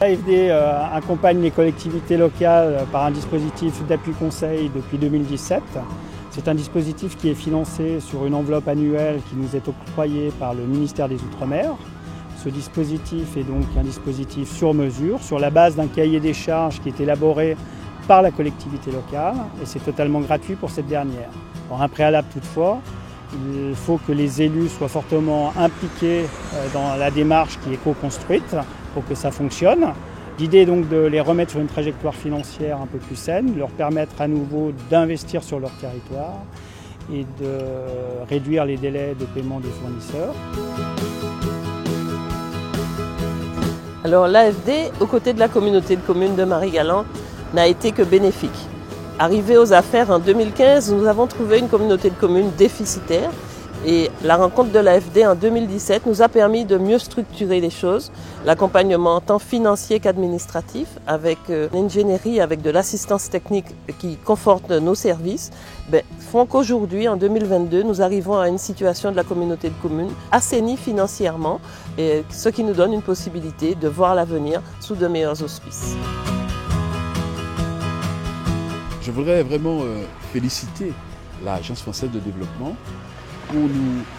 L'AFD accompagne les collectivités locales par un dispositif d'appui conseil depuis 2017. C'est un dispositif qui est financé sur une enveloppe annuelle qui nous est octroyée par le ministère des Outre-mer. Ce dispositif est donc un dispositif sur mesure, sur la base d'un cahier des charges qui est élaboré par la collectivité locale et c'est totalement gratuit pour cette dernière. Alors, un préalable toutefois, il faut que les élus soient fortement impliqués dans la démarche qui est co-construite pour que ça fonctionne. L'idée est donc de les remettre sur une trajectoire financière un peu plus saine, de leur permettre à nouveau d'investir sur leur territoire et de réduire les délais de paiement des fournisseurs. Alors l'AFD, aux côtés de la communauté de communes de Marie-Galante, n'a été que bénéfique. Arrivé aux affaires en 2015, nous avons trouvé une communauté de communes déficitaire et la rencontre de l'AFD en 2017 nous a permis de mieux structurer les choses. L'accompagnement tant financier qu'administratif, avec l'ingénierie, avec de l'assistance technique qui conforte nos services, font qu'aujourd'hui, en 2022, nous arrivons à une situation de la communauté de communes assainie financièrement, et ce qui nous donne une possibilité de voir l'avenir sous de meilleurs auspices. Je voudrais vraiment féliciter l'Agence française de développement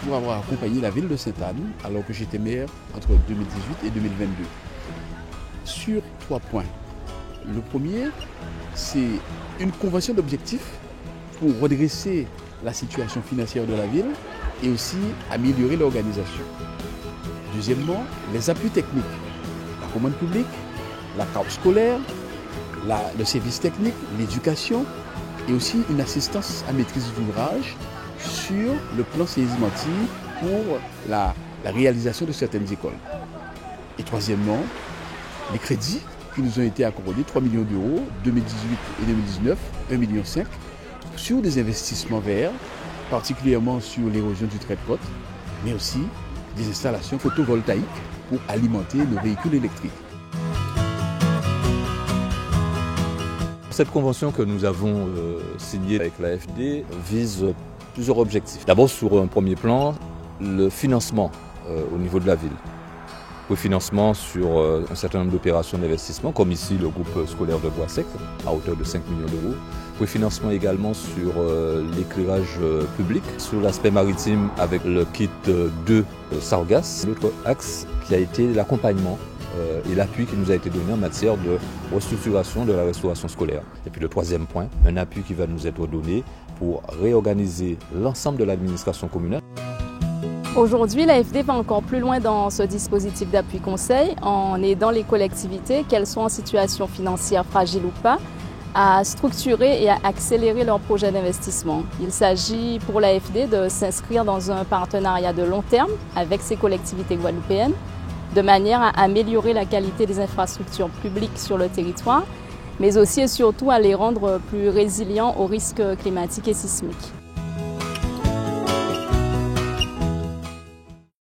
pour avoir accompagné la ville de Sainte-Anne alors que j'étais maire entre 2018 et 2022. Sur 3 points. Le premier, c'est une convention d'objectifs pour redresser la situation financière de la ville et aussi améliorer l'organisation. Deuxièmement, les appuis techniques, la commande publique, la carte scolaire, le service technique, l'éducation et aussi une assistance à maîtrise d'ouvrage sur le plan séismatique pour la réalisation de certaines écoles. Et troisièmement, les crédits qui nous ont été accordés, 3 millions d'euros, 2018 et 2019, 1,5 million, sur des investissements verts, particulièrement sur l'érosion du trait de côte, mais aussi des installations photovoltaïques pour alimenter nos véhicules électriques. Cette convention que nous avons signée avec l'AFD vise plusieurs objectifs. D'abord, sur un premier plan, le financement au niveau de la ville. Le financement sur un certain nombre d'opérations d'investissement, comme ici le groupe scolaire de Bois-Sec, à hauteur de 5 millions d'euros. Le financement également sur l'éclairage public, sur l'aspect maritime avec le kit 2 Sargas. L'autre axe qui a été l'accompagnement et l'appui qui nous a été donné en matière de restructuration de la restauration scolaire. Et puis le troisième point, un appui qui va nous être donné pour réorganiser l'ensemble de l'administration communale. Aujourd'hui, l'AFD va encore plus loin dans ce dispositif d'appui conseil en aidant les collectivités, qu'elles soient en situation financière fragile ou pas, à structurer et à accélérer leurs projets d'investissement. Il s'agit pour l'AFD de s'inscrire dans un partenariat de long terme avec ces collectivités guadeloupéennes, de manière à améliorer la qualité des infrastructures publiques sur le territoire, mais aussi et surtout à les rendre plus résilients aux risques climatiques et sismiques.